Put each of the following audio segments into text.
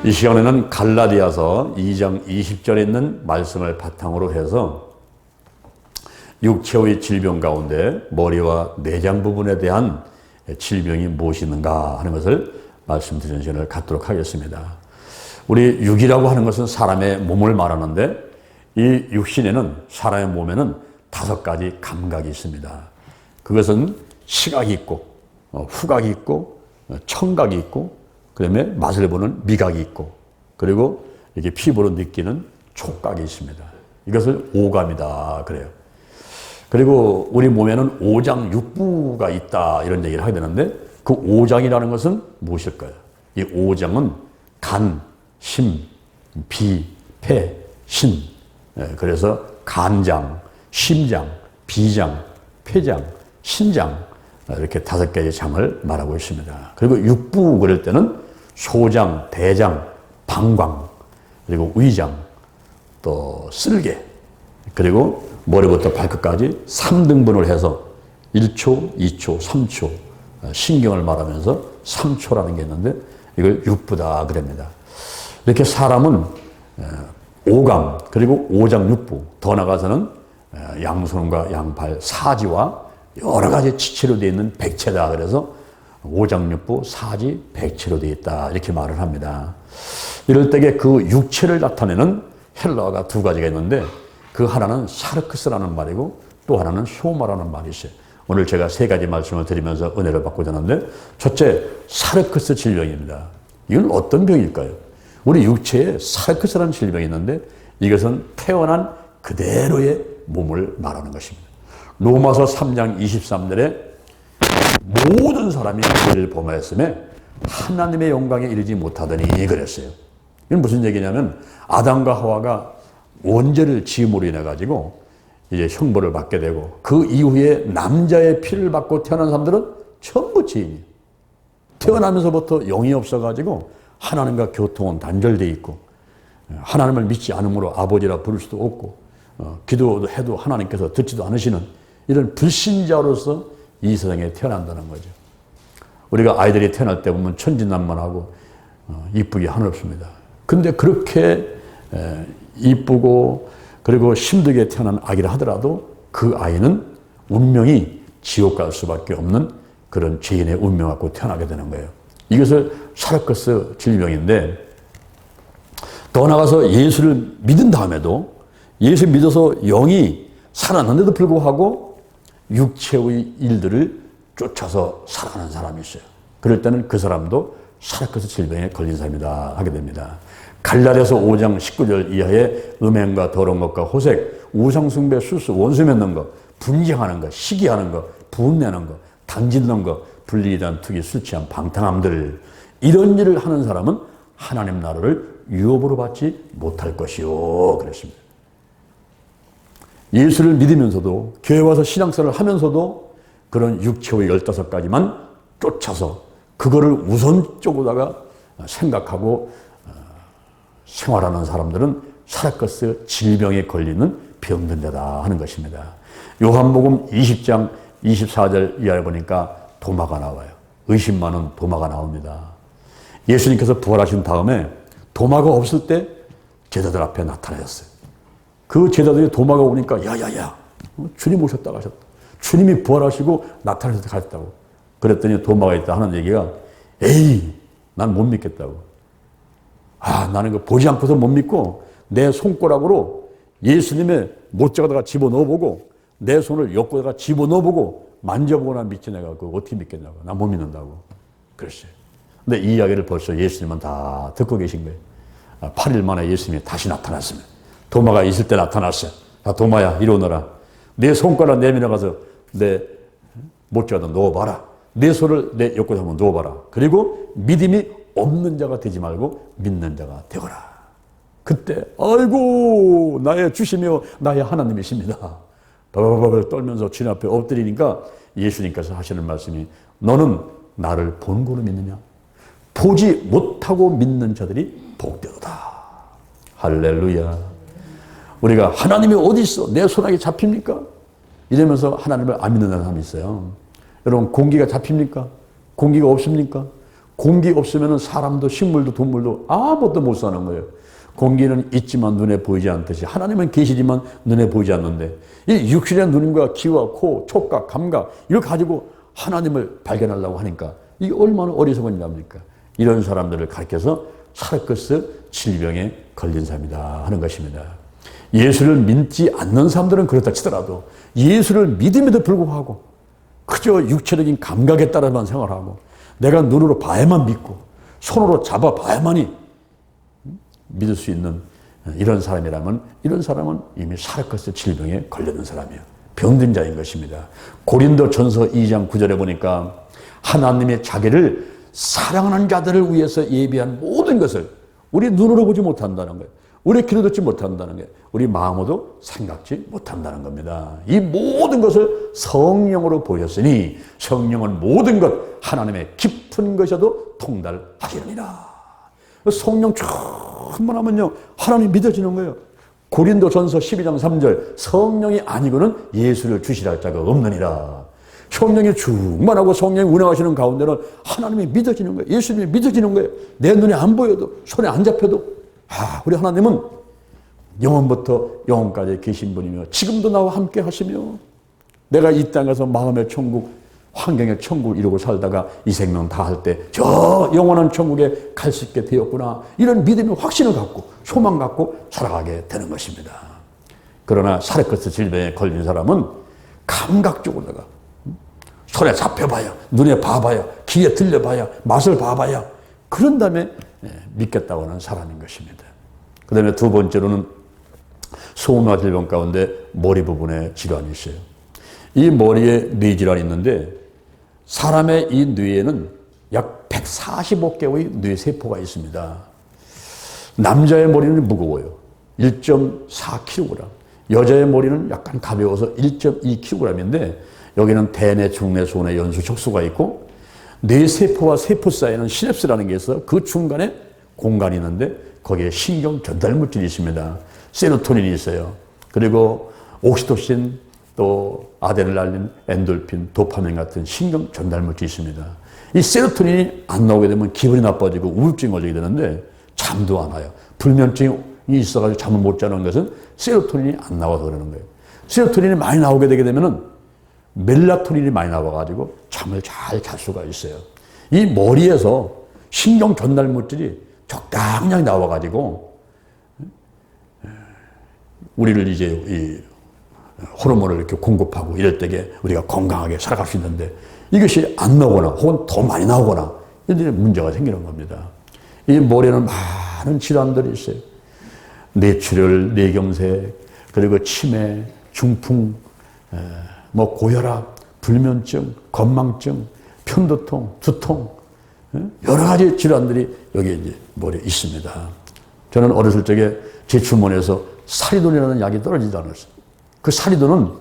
이 시간에는 갈라디아서 2장 20절에 있는 말씀을 바탕으로 해서 육체의 질병 가운데 머리와 내장 부분에 대한 질병이 무엇이 있는가 하는 것을 말씀드리는 시간을 갖도록 하겠습니다. 우리 육이라고 하는 것은 사람의 몸을 말하는데 이 육신에는 사람의 몸에는 5가지 감각이 있습니다. 그것은 시각이 있고 후각이 있고 청각이 있고 그다음에 맛을 보는 미각이 있고 그리고 이렇게 피부로 느끼는 촉각이 있습니다. 이것을 오감이다 그래요. 그리고 우리 몸에는 오장육부가 있다 이런 얘기를 하게 되는데 그 오장이라는 것은 무엇일까요? 이 오장은 간, 심, 비, 폐, 신. 그래서 간장, 심장, 비장, 폐장, 신장 이렇게 5개의 장을 말하고 있습니다. 그리고 육부 그럴 때는 소장, 대장, 방광, 그리고 위장, 또 쓸개, 그리고 머리부터 발끝까지 3등분을 해서 1초, 2초, 3초 신경을 말하면서 3초라는 게 있는데 이걸 육부다 그럽니다. 이렇게 사람은 오감 그리고 오장육부 더 나가서는 양손과 양팔 사지와 여러 가지 지체로 되어 있는 백체다 그래서 오장육부 사지 백체로 되어 있다 이렇게 말을 합니다. 이럴 때에 그 육체를 나타내는 헬라어가 2가지가 있는데 그 하나는 사르크스라는 말이고 또 하나는 소마라는 말이 있어요. 오늘 제가 3가지 말씀을 드리면서 은혜를 받고자 하는데 첫째 사르크스 질병입니다. 이건 어떤 병일까요? 우리 육체에 사르크스라는 질병이 있는데 이것은 태어난 그대로의 몸을 말하는 것입니다. 로마서 3장 23절에 모든 사람이 그를 범하였음에 하나님의 영광에 이르지 못하더니 그랬어요. 이건 무슨 얘기냐면 아담과 하와가 원죄를 지음으로 인해 가지고 이제 형벌을 받게 되고 그 이후에 남자의 피를 받고 태어난 사람들은 전부 죄인이에요. 태어나면서부터 영이 없어 가지고 하나님과 교통은 단절되어 있고 하나님을 믿지 않으므로 아버지라 부를 수도 없고 기도도 해도 하나님께서 듣지도 않으시는 이런 불신자로서 이 세상에 태어난다는 거죠. 우리가 아이들이 태어날 때 보면 천진난만하고 이쁘게 하늘없습니다. 근데 그렇게 이쁘고 그리고 힘들게 태어난 아기라 하더라도 그 아이는 운명이 지옥 갈 수밖에 없는 그런 죄인의 운명 갖고 태어나게 되는 거예요. 이것을 사르크스 질병인데 더 나가서 예수를 믿은 다음에도 예수 믿어서 영이 살아났는데도 불구하고 육체의 일들을 쫓아서 살아가는 사람이 있어요. 그럴 때는 그 사람도 사르크스 질병에 걸린 사람이다 하게 됩니다. 갈라디아서 5장 19절 이하에 음행과 더러운 것과 호색, 우상숭배, 술수, 원수 맺는 것, 분쟁하는 것, 시기하는 것, 분내는 것, 당짓는 것, 불리이단 투기, 술 취한 방탕함들 이런 일을 하는 사람은 하나님 나라를 유업으로 받지 못할 것이요 그랬습니다. 예수를 믿으면서도 교회 와서 신앙생활을 하면서도 그런 육체의 15가지만 쫓아서 그거를 우선적으로다가 생각하고 생활하는 사람들은 사르크스 질병에 걸리는 병든자다 하는 것입니다. 요한복음 20장 24절 이하에 보니까 도마가 나와요. 의심 많은 도마가 나옵니다. 예수님께서 부활하신 다음에 도마가 없을 때 제자들 앞에 나타나셨어요. 그 제자들이 도마가 오니까 야야야 주님 오셨다 가셨다. 주님이 부활하시고 나타나셨다 가셨다고. 그랬더니 도마가 있다 하는 얘기가 에이 난 못 믿겠다고. 나는 그 보지 않고서 못 믿고 내 손가락으로 예수님의 못자에다가 집어넣어보고 내 손을 옆구리에다가 집어넣어보고 만져보거나 믿지 내가 그거 어떻게 믿겠냐고. 난 못 믿는다고. 그랬어요. 근데 이 이야기를 벌써 예수님은 다 듣고 계신 거예요. 8일 만에 예수님이 다시 나타났습니다. 도마가 있을 때 나타났어요. 도마야 이리 오너라. 내 손가락 내밀어 가서 내 못자에다 넣어봐라. 내 손을 내 옆구리에 한번 넣어봐라. 그리고 믿음이 없는 자가 되지 말고 믿는 자가 되거라. 그때 아이고 나의 주시며 나의 하나님이십니다. 바바바바 떨면서 주님 앞에 엎드리니까 예수님께서 하시는 말씀이 너는 나를 본고로 믿느냐? 보지 못하고 믿는 자들이 복되도다. 할렐루야. 우리가 하나님이 어디 있어? 내 손아귀 잡힙니까? 이러면서 하나님을 안 믿는 사람이 있어요. 여러분 공기가 잡힙니까? 공기가 없습니까? 공기 없으면 사람도 식물도 동물도 아무것도 못 사는 거예요. 공기는 있지만 눈에 보이지 않듯이 하나님은 계시지만 눈에 보이지 않는데 이 육신의 눈과 귀와 코, 촉각, 감각 이걸 가지고 하나님을 발견하려고 하니까 이게 얼마나 어리석은 일입니까? 이런 사람들을 가르쳐서 사르커스 질병에 걸린 사람이다 하는 것입니다. 예수를 믿지 않는 사람들은 그렇다 치더라도 예수를 믿음에도 불구하고 그저 육체적인 감각에 따라만 생활하고 내가 눈으로 봐야만 믿고 손으로 잡아봐야만이 믿을 수 있는 이런 사람이라면 이런 사람은 이미 사르커스 질병에 걸려든 사람이에요. 병든 자인 것입니다. 고린도전서 2장 9절에 보니까 하나님의 자기를 사랑하는 자들을 위해서 예비한 모든 것을 우리 눈으로 보지 못한다는 거예요. 우리 귀로 듣지 못한다는 거예요. 우리 마음으로도 생각지 못한다는 겁니다. 이 모든 것을 성령으로 보였으니 성령은 모든 것 하나님의 깊은 것에도 통달하시느니라. 성령 충만하면요 하나님 믿어지는 거예요. 고린도전서 12장 3절 성령이 아니고는 예수를 주시라 할 자가 없느니라. 성령이 충만하고 성령이 운행하시는 가운데는 하나님이 믿어지는 거예요. 예수님이 믿어지는 거예요. 내 눈에 안 보여도 손에 안 잡혀도 우리 하나님은 영원부터 영원까지 계신 분이며 지금도 나와 함께 하시며 내가 이 땅에서 마음의 천국 환경의 천국을 이루고 살다가 이 생명 다 할 때 저 영원한 천국에 갈 수 있게 되었구나 이런 믿음의 확신을 갖고 소망 갖고 살아가게 되는 것입니다. 그러나 사르커스 질병에 걸린 사람은 감각적으로 내가 손에 잡혀봐야 눈에 봐봐야 귀에 들려봐야 맛을 봐봐야 그런 다음에 믿겠다고 하는 사람인 것입니다. 그 다음에 두 번째로는 소음화 질병 가운데 머리 부분에 질환이 있어요. 이 머리에 뇌질환이 있는데 사람의 이 뇌에는 약 145개의 뇌세포가 있습니다. 남자의 머리는 무거워요. 1.4kg. 여자의 머리는 약간 가벼워서 1.2kg인데 여기는 대뇌, 중뇌, 소뇌, 연수, 척수가 있고 뇌세포와 세포 사이에는 시냅스라는 게 있어 그 중간에 공간이 있는데 거기에 신경 전달 물질이 있습니다. 세로토닌이 있어요. 그리고 옥시토신 또 아드레날린, 엔돌핀, 도파민 같은 신경 전달 물질이 있습니다. 이 세로토닌이 안 나오게 되면 기분이 나빠지고 우울증이 걸리게 되는데 잠도 안 와요. 불면증이 있어가지고 잠을 못 자는 것은 세로토닌이 안 나와서 그러는 거예요. 세로토닌이 많이 나오게 되게 되면은 멜라토닌이 많이 나와가지고 잠을 잘 잘 수가 있어요. 이 머리에서 신경 전달 물질이 적당히 나와가지고 우리를 이제 이 호르몬을 이렇게 공급하고 이럴 때에 우리가 건강하게 살아갈 수 있는데 이것이 안 나오거나 혹은 더 많이 나오거나 이런 문제가 생기는 겁니다. 이 머리에는 많은 질환들이 있어요. 뇌출혈, 뇌경색, 그리고 치매, 중풍, 뭐 고혈압, 불면증, 건망증, 편두통, 두통 여러 가지 질환들이 여기 이제 머리에 있습니다. 저는 어렸을 적에 제 주머니에서 사리돈이라는 약이 떨어지지 않았어요. 그 사리돈은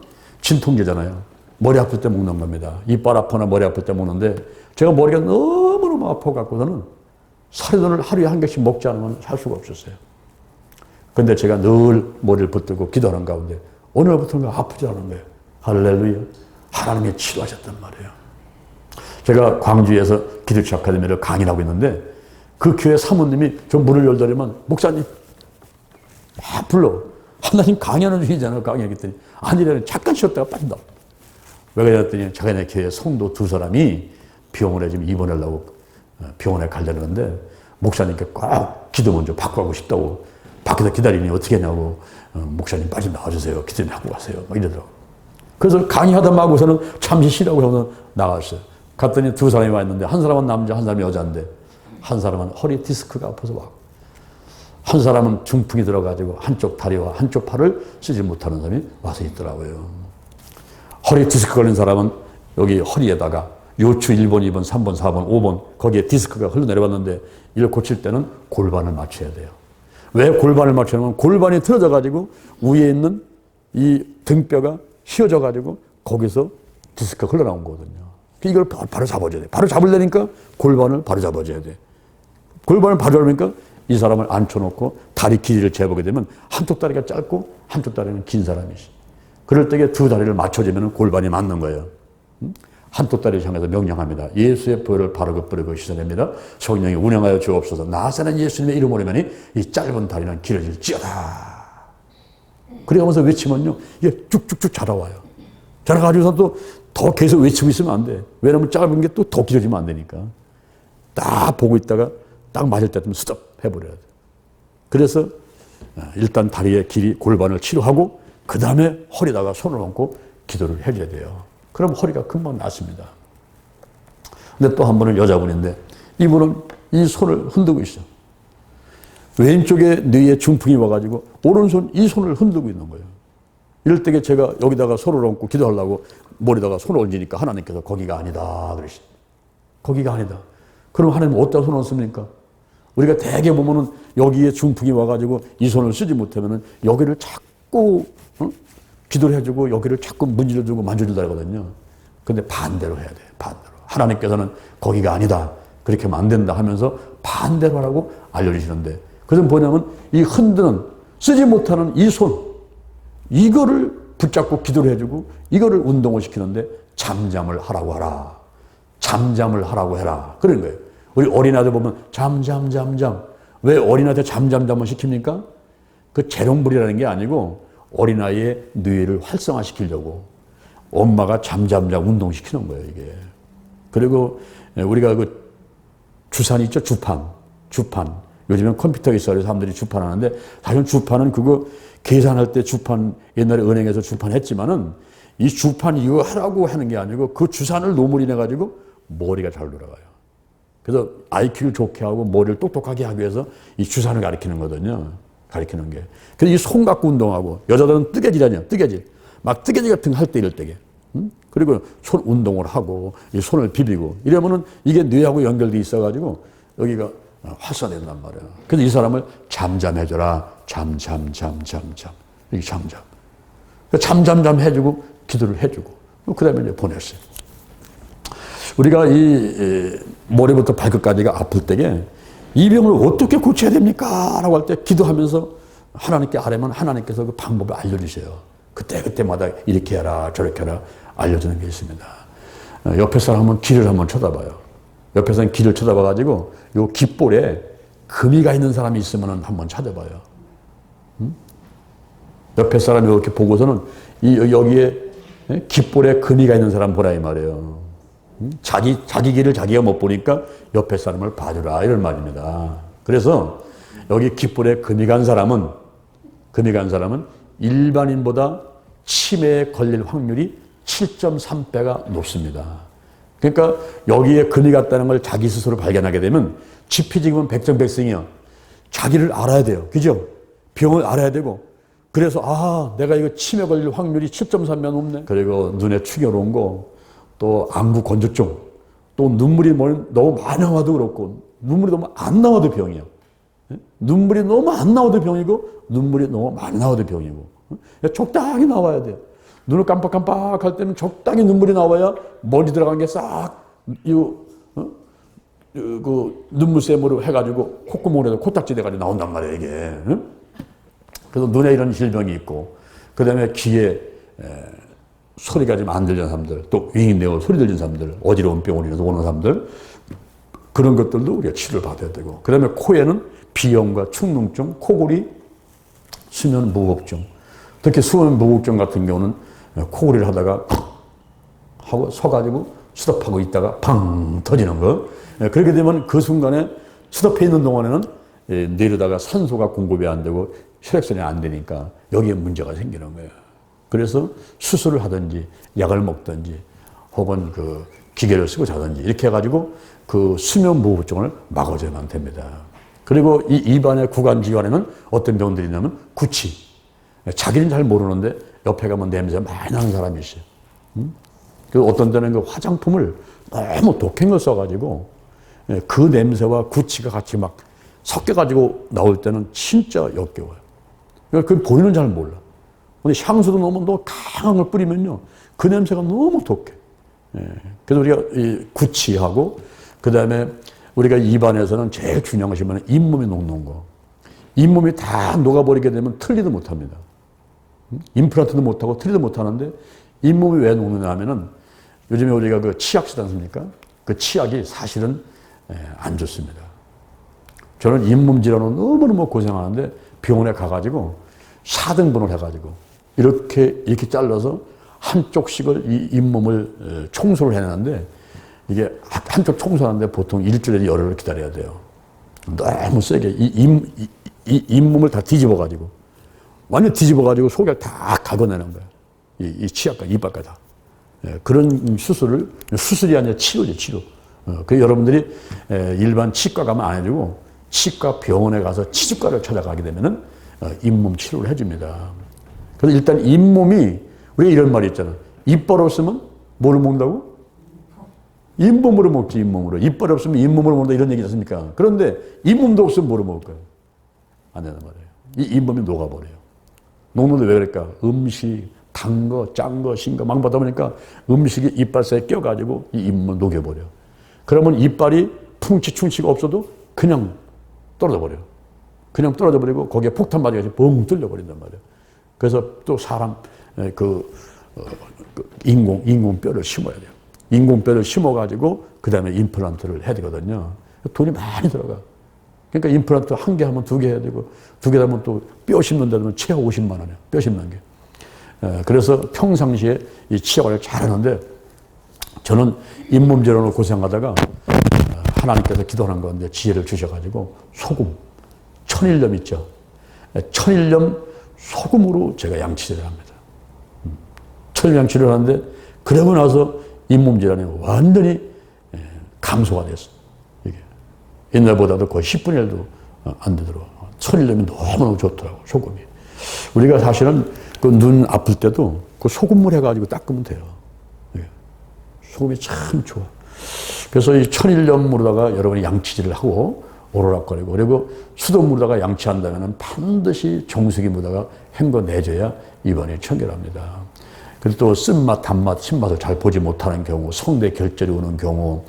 진통제잖아요. 머리 아플 때 먹는 겁니다. 이빨 아프나 머리 아플 때 먹는데 제가 머리가 너무너무 아파갖고서는 사리돈을 하루에 한 개씩 먹지 않으면 살 수가 없었어요. 근데 제가 늘 머리를 붙들고 기도하는 가운데 오늘부터는 아프지 않은 거예요. 할렐루야. 하나님이 치료하셨단 말이에요. 제가 광주에서 기도치 아카데미를 강의를 하고 있는데 그 교회 사모님이 저 문을 열더니만 목사님 막 불러. 하나님 강의하는 중이잖아요. 강의하겠더니 아니래는 잠깐 쉬었다가 빠진다. 왜 그랬더니 자기네 교회 성도 두 사람이 병원에 지금 입원하려고 병원에 가려는데 목사님께 꼭 기도 먼저 받고 가고 싶다고 밖에서 기다리니 어떻게 하냐고 목사님 빨리 나와주세요. 기도 좀 하고 가세요. 막 이러더라고. 그래서 강의하다 마고서는 잠시 쉬라고 해서 나갔어요. 갔더니 두 사람이 와 있는데 한 사람은 남자 한 사람이 여자인데 한 사람은 허리 디스크가 아파서 와. 한 사람은 중풍이 들어가지고 한쪽 다리와 한쪽 팔을 쓰지 못하는 사람이 와서 있더라고요. 허리 디스크 걸린 사람은 여기 허리에다가 요추 1번, 2번, 3번, 4번, 5번 거기에 디스크가 흘러내려왔는데 이걸 고칠 때는 골반을 맞춰야 돼요. 왜 골반을 맞추냐면 골반이 틀어져 가지고 위에 있는 이 등뼈가 휘어져 가지고 거기서 디스크가 흘러나온 거거든요. 이걸 바로 잡아줘야 돼. 바로 잡으려니까 골반을 바로 잡아줘야 돼. 골반을 바로 잡으니까 이 사람을 앉혀놓고 다리 길이를 재보게 되면 한쪽 다리가 짧고 한쪽 다리는 긴 사람이지. 그럴 때에 두 다리를 맞춰주면 골반이 맞는 거예요. 한돛다리를 향해서 명령합니다. 예수의 보혈을 바르고 뿌리고 씻어냅니다. 성령이 운행하여 주옵소서. 나사렛 예수님의 이름으로 하면 이 짧은 다리는 길어질지어다. 그러면서 외치면요, 이게 쭉쭉쭉 자라와요. 자라가지고서 또 더 계속 외치고 있으면 안 돼. 왜냐면 짧은 게 또 더 길어지면 안 되니까. 딱 보고 있다가 딱 맞을 때쯤 스톱 해버려야 돼. 그래서 일단 다리의 길이 골반을 치료하고 그 다음에 허리다가 손을 얹고 기도를 해줘야 돼요. 그럼 허리가 금방 낫습니다. 근데 또 한 분은 여자분인데 이분은 이 손을 흔들고 있어. 왼쪽에 뇌에 중풍이 와가지고 오른손 이 손을 흔들고 있는 거예요. 이럴 때에 제가 여기다가 손을 얹고 기도하려고 머리다가 손을 얹으니까 하나님께서 거기가 아니다 그러시. 거기가 아니다. 그럼 하나님 어디다 손을 얹습니까? 우리가 대개 보면은 여기에 중풍이 와가지고 이 손을 쓰지 못하면은 여기를 자꾸 기도를 해주고 여기를 자꾸 문질러주고 만져주다 하거든요. 근데 반대로 해야 돼요. 반대로. 하나님께서는 거기가 아니다. 그렇게 하면 안 된다 하면서 반대로 하라고 알려주시는데 그래서 뭐냐면 이 흔드는 쓰지 못하는 이 손 이거를 붙잡고 기도를 해주고 이거를 운동을 시키는데 잠잠을 하라고 하라. 잠잠을 하라고 해라. 그런 거예요. 우리 어린아이들 보면 잠잠. 왜 어린아이한테 잠잠을 시킵니까? 그 재롱불이라는 게 아니고 어린아이의 뇌를 활성화시키려고 엄마가 잠잠 운동시키는 거예요, 이게. 그리고 우리가 그 주산 있죠? 주판. 요즘엔 컴퓨터가 있어서 사람들이 주판하는데 사실 주판은 그거 계산할 때 주판 옛날에 은행에서 주판했지만은 이 주판 이거 하라고 하는 게 아니고 그 주산을 노물이내 가지고 머리가 잘 돌아가요. 그래서 IQ를 좋게 하고 머리를 똑똑하게 하기 위해서 이 주산을 가리키는 거거든요. 가리키는 게. 그래서 이 손 갖고 운동하고 여자들은 뜨개질하냐, 뜨개질. 막 뜨개질 같은 거 할 때 이럴 때게. 그리고 손 운동을 하고 이 손을 비비고 이러면은 이게 뇌하고 연결돼 있어가지고 여기가 활성화된단 말이에요. 그래서 이 사람을 잠잠해줘라. 잠잠. 이게 잠잠. 잠잠 해주고 기도를 해주고 그 다음에 이제 보냈어요. 우리가 이 머리부터 발끝까지가 아플 때에 이 병을 어떻게 고쳐야 됩니까? 라고 할 때 기도하면서 하나님께 아뢰면 하나님께서 그 방법을 알려주세요. 그때마다 이렇게 해라 저렇게 해라 알려주는 게 있습니다. 옆에 사람은 길을 한번 쳐다봐요. 옆에 사람 길을 쳐다봐가지고 요 깃볼에 금이가 있는 사람이 있으면 한번 찾아봐요. 옆에 사람이 이렇게 보고서는 여기에 깃볼에 금이가 있는 사람 보라 이 말이에요. 자기 길을 자기가 못 보니까 옆에 사람을 봐주라 이런 말입니다. 그래서 여기 깃볼에 금이 간 사람은 일반인보다 치매에 걸릴 확률이 7.3배가 높습니다. 그러니까 여기에 금이 갔다는 걸 자기 스스로 발견하게 되면 지피지금은 백전백승이요. 자기를 알아야 돼요. 그죠? 병을 알아야 되고 그래서 내가 이거 치매 걸릴 확률이 7.3배 높네. 그리고 눈에 충혈 온 거 또 안구 건조증, 또 눈물이 너무 많이 나와도 그렇고 눈물이 너무 안 나와도 병이야. 눈물이 너무 안 나와도 병이고 눈물이 너무 많이 나와도 병이고 적당히 나와야 돼. 눈을 깜빡깜빡할 때는 적당히 눈물이 나와야 머리 들어간 게 싹 그 눈물샘으로 해가지고 콧구멍에서 코딱지 돼가지고 나온단 말이야 이게. 그래서 눈에 이런 질병이 있고 그 다음에 귀에 소리가 좀 안 들리는 사람들, 또 윙내어 소리 들리는 사람들, 어지러운 병으로 인해서 오는 사람들 그런 것들도 우리가 치료를 받아야 되고 그 다음에 코에는 비염과 축농증, 코골이, 수면 무호흡증 특히 수면 무호흡증 같은 경우는 코골이를 하다가 하고 서가지고 스톱하고 있다가 팡 터지는 거 그렇게 되면 그 순간에 스톱해 있는 동안에는 뇌로다가 산소가 공급이 안 되고 혈액순환이 안 되니까 여기에 문제가 생기는 거예요. 그래서 수술을 하든지 약을 먹든지 혹은 그 기계를 쓰고 자든지 이렇게 해가지고 그 수면 무호흡증을 막아줘야만 됩니다. 그리고 이 입안의 구간질환에는 어떤 병들이 있냐면 구취. 자기는 잘 모르는데 옆에 가면 냄새 많이 나는 사람이 있어요. 그리고 어떤 때는 그 화장품을 너무 독한 걸 써가지고 그 냄새와 구취가 같이 막 섞여가지고 나올 때는 진짜 역겨워요. 그 본인은 잘 몰라. 근데 향수도 너무 강한 걸 뿌리면요. 그 냄새가 너무 독해. 그래서 우리가 이 구취하고 그 다음에 우리가 입안에서는 제일 중요한 것이 뭐냐면 잇몸이 녹는 거. 잇몸이 다 녹아버리게 되면 틀리도 못합니다. 임플란트도 못하고 틀리도 못하는데 잇몸이 왜 녹느냐 하면은 요즘에 우리가 그 치약 쓰지 않습니까? 그 치약이 사실은 안 좋습니다. 저는 잇몸 질환으로 너무너무 고생하는데 병원에 가가지고 4등분을 해가지고 이렇게 잘라서 한쪽씩을 이 잇몸을 청소를 해내는데 이게 한쪽 청소하는데 보통 일주일에 열흘을 기다려야 돼요. 너무 세게 이 잇몸을 다 뒤집어가지고 완전 뒤집어가지고 속에 다 긁어내는 거예요. 이 치약과 이빨까지 다. 그런 수술이 아니라 치료죠, 치료. 그 여러분들이 일반 치과 가면 안 해주고 치과 병원에 가서 치주과를 찾아가게 되면은 잇몸 치료를 해줍니다. 그래서 일단 잇몸이 우리가 이런 말이 있잖아. 이빨 없으면 뭐를 먹는다고? 잇몸으로 먹지, 잇몸으로. 이빨 없으면 잇몸으로 먹는다 이런 얘기지 않습니까? 그런데 잇몸도 없으면 뭐로 먹을까요? 안 되는 말이에요. 이 잇몸이 녹아버려요. 녹는데 왜 그럴까? 음식, 단 거, 짠 거, 신 거 막 받다 보니까 음식이 이빨 사이에 껴가지고 이 잇몸을 녹여버려. 그러면 이빨이 풍치충치가 없어도 그냥 떨어져 버려요. 그냥 떨어져 버리고 거기에 폭탄 맞아가지고 뻥 뚫려버린단 말이에요. 그래서 또 사람 인공뼈를 심어야 돼요. 인공뼈를 심어가지고 그 다음에 임플란트를 해야 되거든요. 돈이 많이 들어가. 그러니까 임플란트 한 개 하면 2개 해야 되고 2개 하면 또 뼈 심는 데는 최하 50만 원이에요. 뼈 심는 게. 그래서 평상시에 이 치약을 잘 하는데 저는 잇몸 질환으로 고생하다가 하나님께서 기도하는 건데 지혜를 주셔가지고 소금, 천일염 있죠. 천일염 소금으로 제가 양치를 합니다. 천일염 양치를 하는데 그러고 나서 잇몸 질환이 완전히 감소가 됐어요. 이게 옛날보다도 거의 10분의 1도 안 되더라고요. 천일염이 너무너무 좋더라고요. 소금이. 우리가 사실은 그 눈 아플 때도 그 소금물 해가지고 닦으면 돼요. 소금이 참 좋아. 그래서 이 천일염으로다가 여러분이 양치질을 하고 오르락거리고 그리고 수돗물에다가 양치한다면 반드시 정수기물에다가 헹궈내줘야 입안이 청결합니다. 그리고 또 쓴맛, 단맛, 신맛을 잘 보지 못하는 경우, 성대 결절이 오는 경우,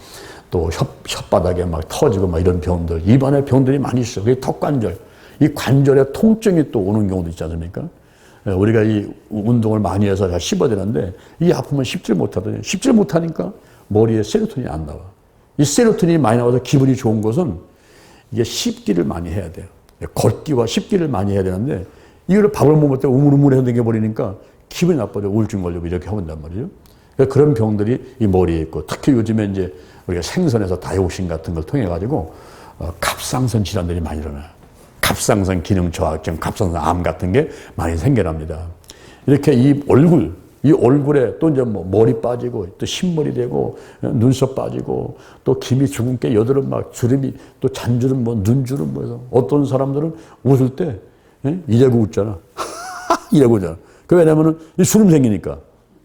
또 혓바닥에 막 터지고 막 이런 병들, 입안에 병들이 많이 있어요. 그게 턱관절, 이 관절에 통증이 또 오는 경우도 있지 않습니까? 우리가 이 운동을 많이 해서 잘 씹어야 되는데 이 아프면 씹질 못하더니 씹질 못하니까 머리에 세로토닌이 안 나와. 이 세로토닌이 많이 나와서 기분이 좋은 것은 이게 씹기를 많이 해야 돼요. 걷기와 씹기를 많이 해야 되는데 이걸 밥을 못 먹을 때 우물우물해서 댕겨버리니까 기분이 나빠져. 우울증 걸리고 이렇게 하는단 말이죠. 그러니까 그런 병들이 이 머리에 있고 특히 요즘에 이제 우리가 생선에서 다이옥신 같은 걸 통해 가지고 갑상선 질환들이 많이 일어나요. 갑상선 기능 저하증, 갑상선 암 같은 게 많이 생겨납니다. 이렇게 이 얼굴에 또 이제 뭐 머리 빠지고 또 흰머리 되고 눈썹 빠지고 또 김이 주근깨 여드름 막 주름이 또 잔주름 뭐 눈주름 뭐 해서 어떤 사람들은 웃을 때 이래고 웃잖아. 이래고 웃잖아. 그 왜냐면은 이 주름 생기니까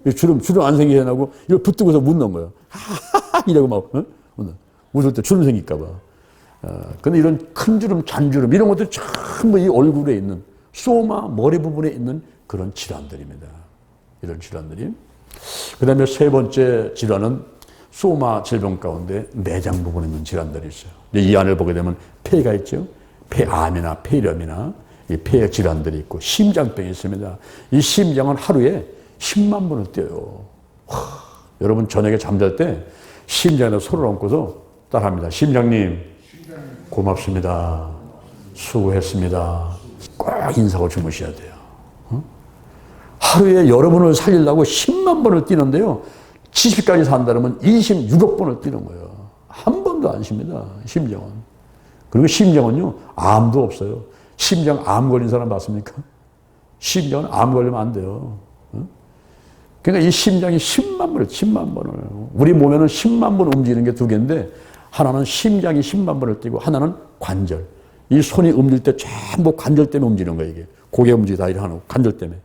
이 주름 안 생기게 해놓고 이걸 붙들고서 웃는 거야. 이래고 막 웃을 때 주름 생길까 봐. 근데 이런 큰 주름, 잔주름 이런 것들이 전부 이 얼굴에 있는 소마 머리 부분에 있는 그런 질환들입니다. 이런 질환들이. 그 다음에 세 번째 질환은 소마 질병 가운데 내장 부분에 있는 질환들이 있어요. 이 안을 보게 되면 폐가 있죠. 폐암이나 폐렴이나 이 폐 질환들이 있고 심장병이 있습니다. 이 심장은 하루에 10만 번을 뛰어요. 여러분 저녁에 잠잘 때 심장에다 손을 얹고서 따라합니다. 심장님 고맙습니다. 수고했습니다. 꼭 인사하고 주무셔야 돼요. 하루에 여러분을 살리려고 10만 번을 뛰는데요. 70까지 산다면 26억 번을 뛰는 거예요. 한 번도 안 쉽니다. 심장은. 그리고 심장은요. 암도 없어요. 심장 암 걸린 사람 봤습니까? 심장은 암 걸리면 안 돼요. 그러니까 이 심장이 10만 번을. 우리 몸에는 10만 번 움직이는 게 두 개인데 하나는 심장이 10만 번을 뛰고 하나는 관절. 이 손이 움직일 때 전부 관절 때문에 움직이는 거예요. 이게. 고개 움직이 다 이러는 관절 때문에.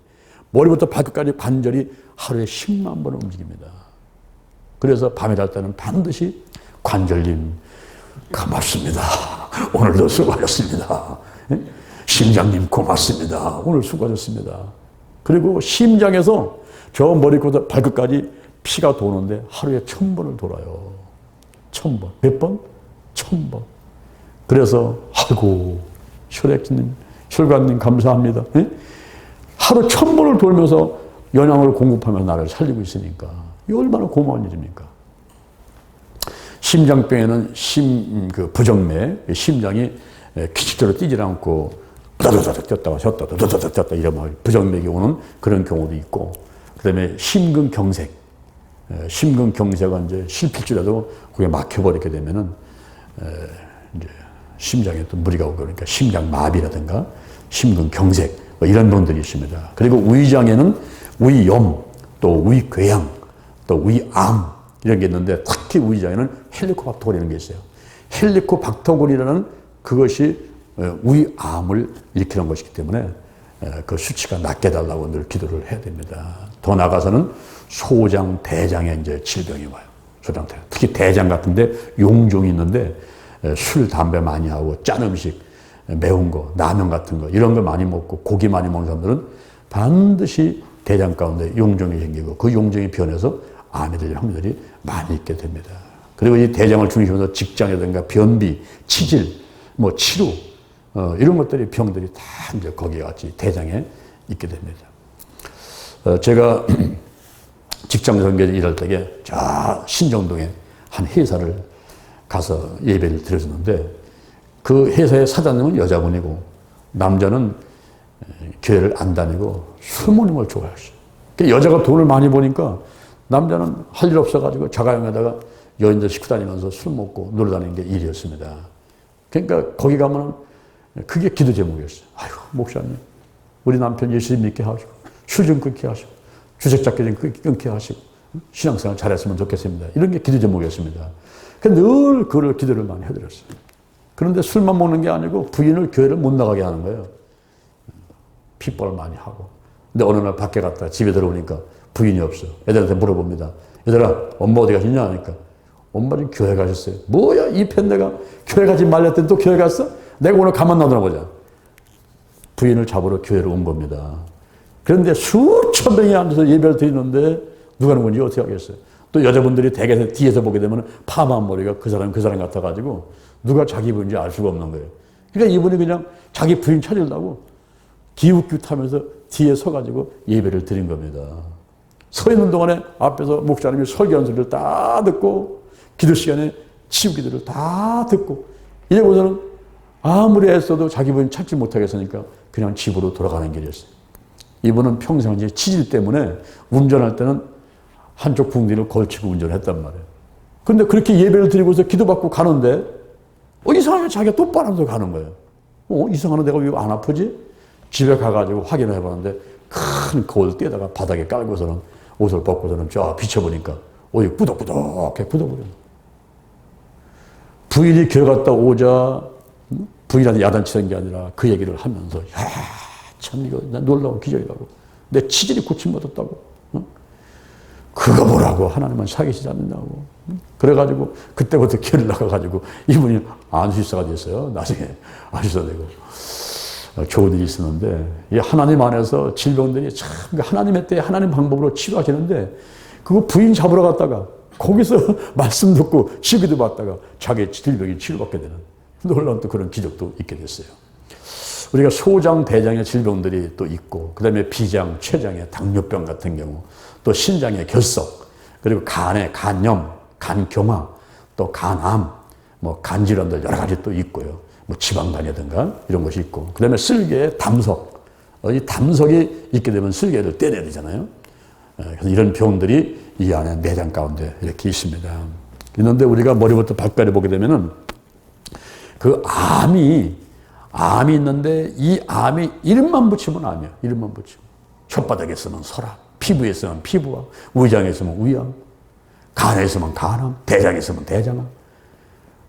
머리부터 발끝까지 관절이 하루에 10만 번을 움직입니다. 그래서 밤에 잘 때는 반드시 관절님 고맙습니다. 오늘도 수고하셨습니다. 심장님 고맙습니다. 오늘 수고하셨습니다. 그리고 심장에서 저 머리부터 발끝까지 피가 도는데 하루에 1000번을 돌아요. 1000번. 몇 번? 1000번. 그래서 아이고 혈관님 감사합니다. 하루 1000번을 돌면서 영양을 공급하면서 나를 살리고 있으니까 이 얼마나 고마운 일입니까? 심장병에는 부정맥, 심장이 규칙대로 뛰지 않고 다다다닥 뛰었다가 쉬었다, 다다다닥 뛰었다 이러면 부정맥이 오는 그런 경우도 있고, 그 다음에 심근경색, 심근경색은 이제 실필줄에도 그게 막혀버리게 되면은 이제 심장에 또 무리가 오고 그러니까 심장마비라든가 심근경색 뭐 이런 분들이 있습니다. 그리고 위장에는 위염, 또 위궤양, 또 위암 이런 게 있는데 특히 위장에는 헬리코박터골이라는 게 있어요. 헬리코박터골이라는 그것이 위암을 일으키는 것이기 때문에 그 수치가 낮게 달라고 늘 기도를 해야 됩니다. 더 나아가서는 소장, 대장에 이제 질병이 와요. 소장, 대장. 특히 대장 같은데 용종이 있는데 술, 담배 많이 하고 짠 음식, 매운 거, 라면 같은 거 이런 거 많이 먹고 고기 많이 먹는 사람들은 반드시 대장 가운데 용종이 생기고 그 용종이 변해서 암이 될 확률이 많이 있게 됩니다. 그리고 이 대장을 중심으로 직장이라든가 변비, 치질, 뭐 치루 이런 것들이 병들이 다 이제 거기에 같이 대장에 있게 됩니다. 제가 직장에서 일할 때에 저 신정동에 한 회사를 가서 예배를 드려줬는데 그 회사의 사장님은 여자분이고 남자는 교회를 안 다니고 술 먹는 걸 좋아했어요. 여자가 돈을 많이 버니까 남자는 할 일 없어가지고 자가용에다가 여인들 식구 다니면서 술 먹고 놀러 다니는 게 일이었습니다. 그러니까 거기 가면 그게 기도 제목이었어요. 아이고, 목사님, 우리 남편 예수 믿게 하시고, 술 좀 끊게 하시고, 주색잡기 좀 끊게 하시고, 신앙생활 잘했으면 좋겠습니다. 이런 게 기도 제목이었습니다. 늘 그걸 기도를 많이 해드렸어요. 그런데 술만 먹는 게 아니고 부인을 교회를 못 나가게 하는 거예요. 핏벌을 많이 하고. 근데 어느 날 밖에 갔다 집에 들어오니까 부인이 없어. 애들한테 물어봅니다. 얘들아, 엄마 어디 가셨냐? 하니까 엄마 지금 교회 가셨어요. 뭐야, 이 팬네가 교회 가지 말랬더니 또 교회 갔어? 내가 오늘 가만 놔두나 보자. 부인을 잡으러 교회로 온 겁니다. 그런데 수천 명이 앉아서 예배를 드리는데 누가 하는 건지 어떻게 하겠어요? 또 여자분들이 댁에서 뒤에서 보게 되면 파마한 머리가 그 사람 같아가지고 누가 자기 부인인지 알 수가 없는 거예요. 그러니까 이분이 그냥 자기 부인 찾으려고 기웃기웃하면서 뒤에 서가지고 예배를 드린 겁니다. 서 있는 동안에 앞에서 목사님이 설교한 소리를 다 듣고 기도 시간에 치유 기도를 다 듣고 이제부터는 아무리 애써도 자기 부인 찾지 못하겠으니까 그냥 집으로 돌아가는 길이었어요. 이분은 평생 이제 치질 때문에 운전할 때는 한쪽 붕대를 걸치고 운전을 했단 말이에요. 근데 그렇게 예배를 드리고서 기도받고 가는데 이상하게 자기가 또 빨아서 가는 거예요. 이상하네, 내가 왜 안 아프지? 집에 가가지고 확인을 해봤는데 큰 거울 떼다가 바닥에 깔고서는 옷을 벗고서는 쫙 비춰보니까 옷이 꾸덕꾸덕해 굳어버려요. 부인이 교회 갔다 오자 부인한테 야단치는 게 아니라 그 얘기를 하면서 야, 참 이거 놀라운 기적이라고. 내 치질이 고침받았다고. 그거 보라고 하나님은 사귀시지 않는다고. 그래가지고 그때부터 교회를 나가가지고 이분이 안수사가 됐어요. 나중에 안수사 되고. 좋은 일이 있었는데 이 하나님 안에서 질병들이 참 하나님의 때에 하나님 방법으로 치료하시는데 그거 부인 잡으러 갔다가 거기서 말씀 듣고 치기도 받다가 자기 질병이 치료받게 되는 놀라운 또 그런 기적도 있게 됐어요. 우리가 소장, 대장의 질병들이 또 있고 그 다음에 비장, 췌장의 당뇨병 같은 경우 또 신장의 결석 그리고 간의 간염, 간경화 또 간암 뭐 간질환들 여러 가지 또 있고요. 뭐 지방간이라든가 이런 것이 있고 그 다음에 쓸개의 담석 이 담석이 있게 되면 쓸개를 떼내야 되잖아요. 그래서 이런 병들이 이 안에 내장 가운데 이렇게 있습니다. 있는데 우리가 머리부터 발까지 보게 되면은 그 암이 있는데 이 암이 이름만 붙이면 암이야. 이름만 붙이면. 혓바닥에 있으면 설암, 피부에 있으면 피부암, 위장에 있으면 위암, 간에 있으면 간암, 대장에 있으면 대장암.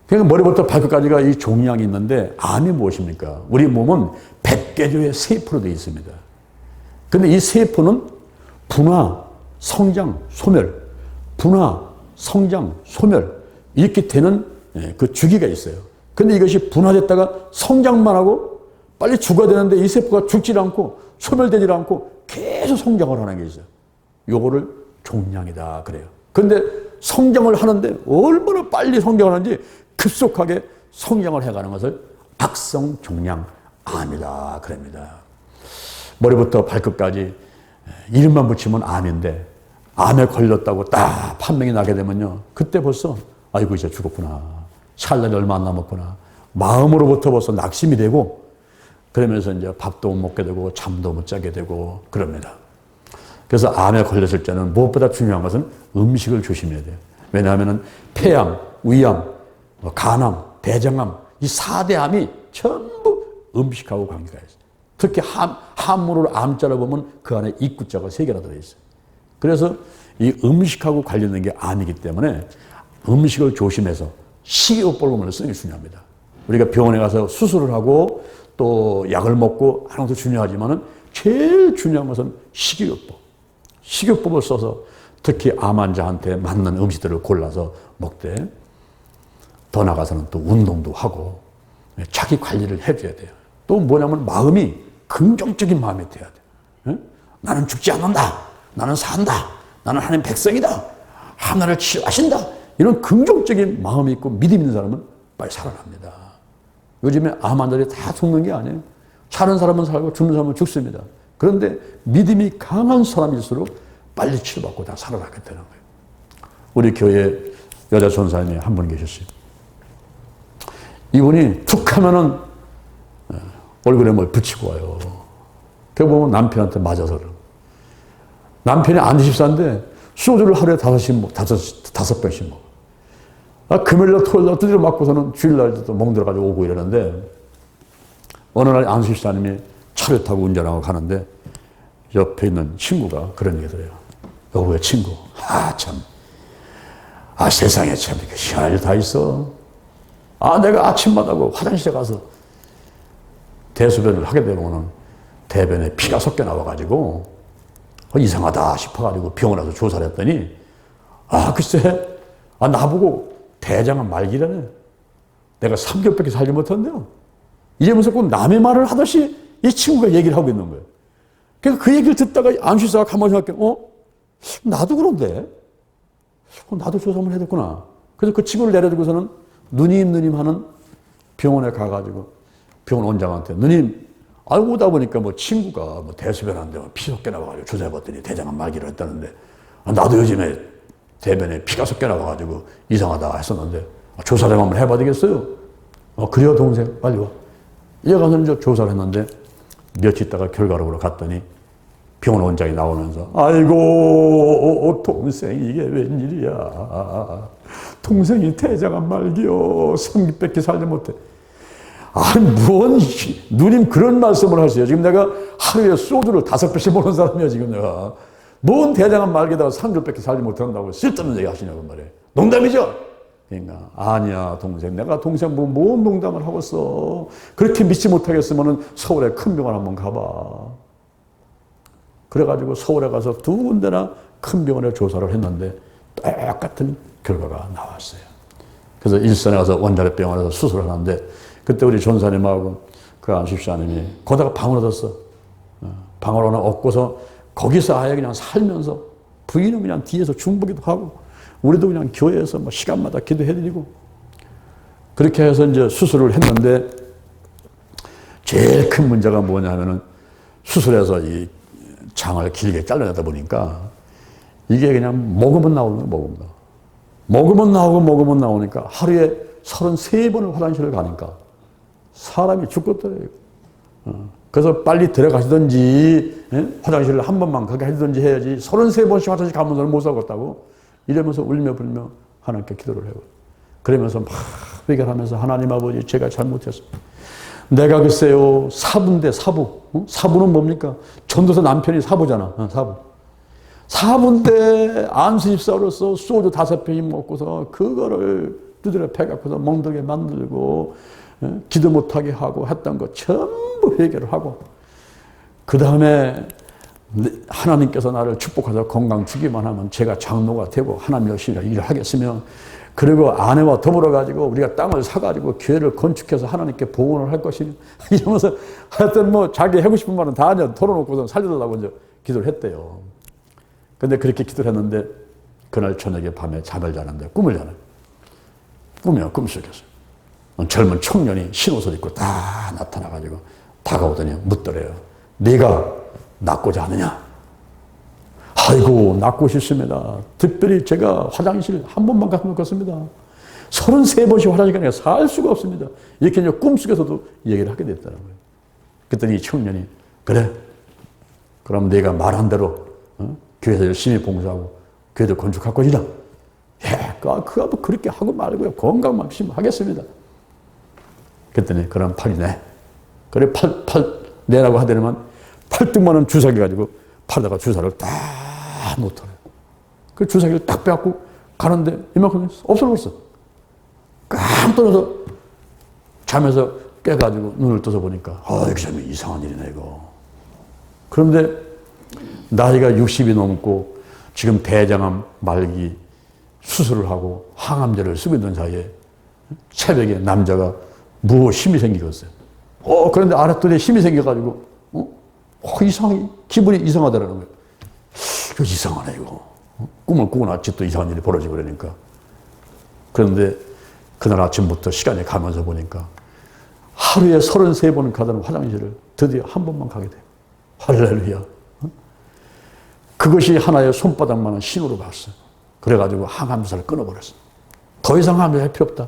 그러니까 머리부터 발끝까지가 이 종양이 있는데 암이 무엇입니까? 우리 몸은 100개 조의 세포로 되어 있습니다. 그런데 이 세포는 분화, 성장, 소멸, 분화, 성장, 소멸 이렇게 되는 그 주기가 있어요. 근데 이것이 분화됐다가 성장만 하고 빨리 죽어야 되는데 이 세포가 죽지 않고 소멸되지 않고 계속 성장을 하는 게 있어요. 요거를 종양이다 그래요. 근데 성장을 하는데 얼마나 빨리 성장을 하는지 급속하게 성장을 해가는 것을 악성 종양 암이다 그럽니다. 머리부터 발끝까지 이름만 붙이면 암인데 암에 걸렸다고 딱 판명이 나게 되면요. 그때 벌써 아이고 이제 죽었구나. 살 날이 얼마 안 남았구나. 마음으로부터 벌써 낙심이 되고 그러면서 이제 밥도 못 먹게 되고 잠도 못 자게 되고 그럽니다. 그래서 암에 걸렸을 때는 무엇보다 중요한 것은 음식을 조심해야 돼요. 왜냐하면 폐암, 위암, 간암, 대장암 이 4대 암이 전부 음식하고 관계가 있어요. 특히 한문으로 암자를 보면 그 안에 입구자가 3개나 들어있어요. 그래서 이 음식하고 관련된 게 암이기 때문에 음식을 조심해서 식이요법을 쓰는 게 중요합니다. 우리가 병원에 가서 수술을 하고 또 약을 먹고 하는 것도 중요하지만 제일 중요한 것은 식이요법. 식이요법을 써서 특히 암 환자한테 맞는 음식들을 골라서 먹되 더 나가서는 또 운동도 하고 자기 관리를 해줘야 돼요. 또 뭐냐면 마음이 긍정적인 마음이 돼야 돼요. 나는 죽지 않는다. 나는 산다. 나는 하나님 백성이다. 하나님을 치유하신다. 이런 긍정적인 마음이 있고 믿음 있는 사람은 빨리 살아납니다. 요즘에 암 환자들이 다 죽는 게 아니에요. 사는 사람은 살고 죽는 사람은 죽습니다. 그런데 믿음이 강한 사람일수록 빨리 치료받고 다 살아나게 되는 거예요. 우리 교회에 여자 전사님이 한 분 계셨어요. 이분이 툭 하면은 얼굴에 뭘 붙이고 와요. 그 보면 남편한테 맞아서 그래요. 남편이 안식사인데 소주를 하루에 5병씩 먹어. 금요일날 토요일날 두드려 맞고서는 주일날도 멍들어가지고 오고 이러는데 어느 날 안식사님이 차를 타고 운전하고 가는데 옆에 있는 친구가 그런 얘기 들어요. 여보의 친구. 참. 세상에 참 이렇게 희한한 일 다 있어. 내가 아침마다 화장실에 가서 대소변을 하게 되면은 대변에 피가 섞여 나와가지고 이상하다 싶어가지고 병원 와서 조사를 했더니 글쎄 나보고 대장암 말기라네. 내가 3개월밖에 살지 못한대요. 이러면서 꼭 남의 말을 하듯이 이 친구가 얘기를 하고 있는 거예요. 그래서 그 얘기를 듣다가 안식사가 가만히 생각해. 나도 그런데? 나도 조사 한번 해야 되겠구나. 그래서 그 친구를 내려두고서는 누님 하는 병원에 가가지고 병원 원장한테 누님 오다 보니까 친구가 대소변한데 피 섞여 나와가지고 조사해봤더니 대장암 말기를 했다는데 나도 요즘에 대변에 피가 섞여 나와가지고 이상하다 했었는데 조사를 한번 해봐야 되겠어요? 그래요 동생 빨리 와. 이제 가서 이제 조사를 했는데 며칠 있다가 결과를 보러 갔더니 병원 원장이 나오면서 아이고 동생 이게 웬일이야. 동생이 대장암 말기요. 3개밖에 살지 못해. 뭔 누님 그런 말씀을 하세요. 지금 내가 하루에 소주를 5병씩 먹는 사람이야 지금 내가. 뭔 대장암 말기다가 3개밖에 살지 못한다고 쓸데없는 얘기 하시냐고 말이에요. 농담이죠? 그러니까 아니야 동생. 내가 동생 뭔 농담을 하고 있어. 그렇게 믿지 못하겠으면 서울에 큰 병원 한번 가봐. 그래가지고 서울에 가서 2군데나 큰 병원에 조사를 했는데 똑같은 결과가 나왔어요. 그래서 일산에 가서 원자력 병원에서 수술을 하는데 그때 우리 전사님하고 그 안식사님이 거기다가 방을 얻었어. 방을 하나 얻고서 거기서 아예 그냥 살면서 부인은 그냥 뒤에서 중보기도 하고 우리도 그냥 교회에서 시간마다 기도해드리고 그렇게 해서 이제 수술을 했는데 제일 큰 문제가 뭐냐면은 수술해서 이 장을 길게 잘라내다 보니까 이게 그냥 먹으면 나오는 거예요. 먹으면 나오니까 하루에 33번을 화장실을 가니까 사람이 죽겠더래요. 그래서 빨리 들어가시든지 화장실을 한 번만 가게 하든지 해야지 33번씩 화장실 가면서는 못 살겠다고 이러면서 울며 불며 하나님께 기도를 해요. 그러면서 막 회개하면서 하나님 아버지 제가 잘못했습니다. 내가 글쎄요 사부인데 사부. 사부는 뭡니까? 전도사 남편이 사부잖아. 사부인데 안수집사로서 소주 5병 먹고서 그거를 두드려 패갖고서 멍들게 만들고 기도 못하게 하고 했던 거 전부 회개를 하고 그 다음에 하나님께서 나를 축복하셔서 건강 주기만 하면 제가 장로가 되고 하나님 열심히 일을 하겠으며 그리고 아내와 더불어 가지고 우리가 땅을 사가지고 교회를 건축해서 하나님께 봉헌을 할 것이니 이러면서 하여튼 자기 하고 싶은 말은 다 이제 털어놓고서 살려달라고 이제 기도를 했대요. 근데 그렇게 기도를 했는데 그날 저녁에 밤에 잠을 자는데 꿈을 자는 꿈속에서 젊은 청년이 흰옷을 입고 다 나타나가지고 다가오더니 묻더래요. 네가 낫고자 하느냐? 아이고, 낫고 싶습니다. 특별히 제가 화장실 한 번만 가서 놓겠습니다. 33번씩 화장실 가니까 살 수가 없습니다. 이렇게 이제 꿈속에서도 얘기를 하게 됐다는 거예요. 그랬더니 이 청년이, 그래, 그럼 내가 말한 대로 교회에서 열심히 봉사하고 교회도 건축할 것이다. 예, 그거 그렇게 하고 말고요. 건강만 하겠습니다. 그랬더니 그럼 팔이 내. 그래, 팔 내라고 하더니만 팔뚝만한 주사기 가지고 팔에다가 주사를 딱 놓더래요. 그 주사기를 딱 빼갖고 가는데 이만큼 없어졌어. 깜 떨어서 잠에서 깨가지고 눈을 떠서 보니까 이거 참 이상한 일이네 이거. 그런데 나이가 60이 넘고 지금 대장암 말기 수술을 하고 항암제를 쓰고 있는 사이에 새벽에 남자가 힘이 생기겠어요. 그런데 알았더니 힘이 생겨가지고 기분이 이상하다라는 거예요. 이거 이상하네 이거. 꿈을 꾸고 났지 또 이상한 일이 벌어지고 그러니까. 그런데 그날 아침부터 시간이 가면서 보니까 하루에 33번 가던 화장실을 드디어 한 번만 가게 돼요. 할렐루야. 그것이 하나의 손바닥만한 신호로 봤어요. 그래가지고 항암주사를 끊어버렸어요. 더 이상 항암주사 할 필요 없다.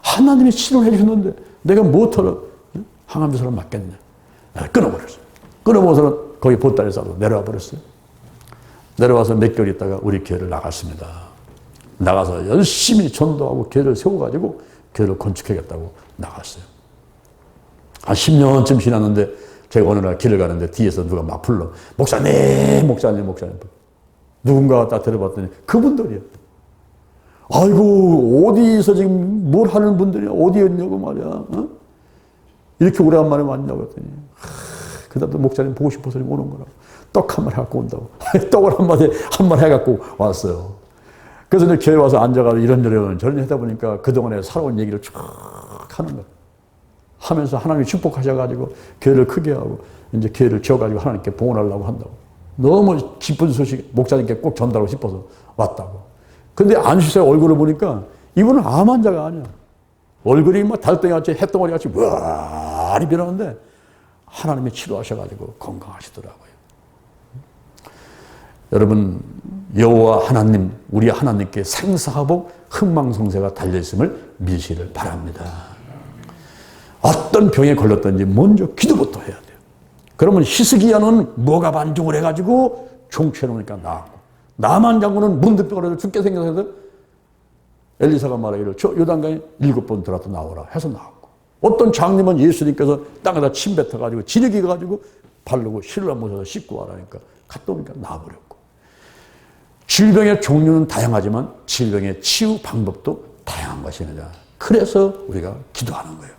하나님이 치료를 해주셨는데 내가 뭐하러 항암주사를 맞겠냐. 끊어버렸어요. 끊어버려서는 거기 보따리 싸고 내려와 버렸어요. 내려와서 몇 개월 있다가 우리 교회를 나갔습니다. 나가서 열심히 전도하고 교회를 세워가지고 교회를 건축하겠다고 나갔어요. 한 10년쯤 지났는데 제가 어느 날 길을 가는데 뒤에서 누가 막 불러. 목사님, 목사님, 목사님. 누군가가 딱 들어봤더니 그분들이요. 아이고, 어디서 지금 뭘 하는 분들이야? 어디였냐고 말이야. 이렇게 오래간만에 왔냐고 했더니. 그다음에 목사님 보고 싶어서 오는 거라고. 떡 한 마리 갖고 온다고. 떡을 한 마리 해갖고 왔어요. 그래서 이제 교회 와서 앉아가지고 이런저런 저런 하다 보니까 그동안에 살아온 얘기를 쭉 하는 거예요. 하면서 하나님이 축복하셔가지고 교회를 크게 하고 이제 교회를 지어가지고 하나님께 봉헌하려고 한다고. 너무 기쁜 소식 목사님께 꼭 전달하고 싶어서 왔다고. 근데 안수사의 얼굴을 보니까 이분은 암 환자가 아니야. 얼굴이 막 달덩이같이 햇덩어리같이 많이 변하는데 하나님이 치료하셔가지고 건강하시더라고요. 여러분, 여호와 하나님, 우리 하나님께 생사하복 흥망성쇠가 달려있음을 믿으시기를 바랍니다. 어떤 병에 걸렸든지 먼저 기도부터 해야 돼요. 그러면 히스기야는 뭐가 반중을 해가지고 종치해놓으니까 나았고, 나만 장군은 문득병으로 죽게 생겨서 엘리사가 말하기를 저 요단강에 7번 들어갔다 나오라 해서 나왔고, 어떤 장님은 예수님께서 땅에다 침 뱉어가지고 지르기 가지고 바르고 실로 모셔서 씻고 와라니까 갔다 오니까 나와버렸고, 질병의 종류는 다양하지만 질병의 치유 방법도 다양한 것입니다. 그래서 우리가 기도하는 거예요.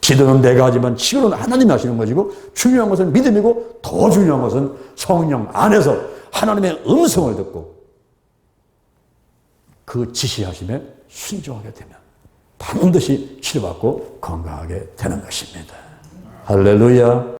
기도는 내가 하지만 치유는 하나님이 하시는 것이고, 중요한 것은 믿음이고, 더 중요한 것은 성령 안에서 하나님의 음성을 듣고 그 지시하심에 순종하게 되면 반드시 치료받고 건강하게 되는 것입니다. 할렐루야.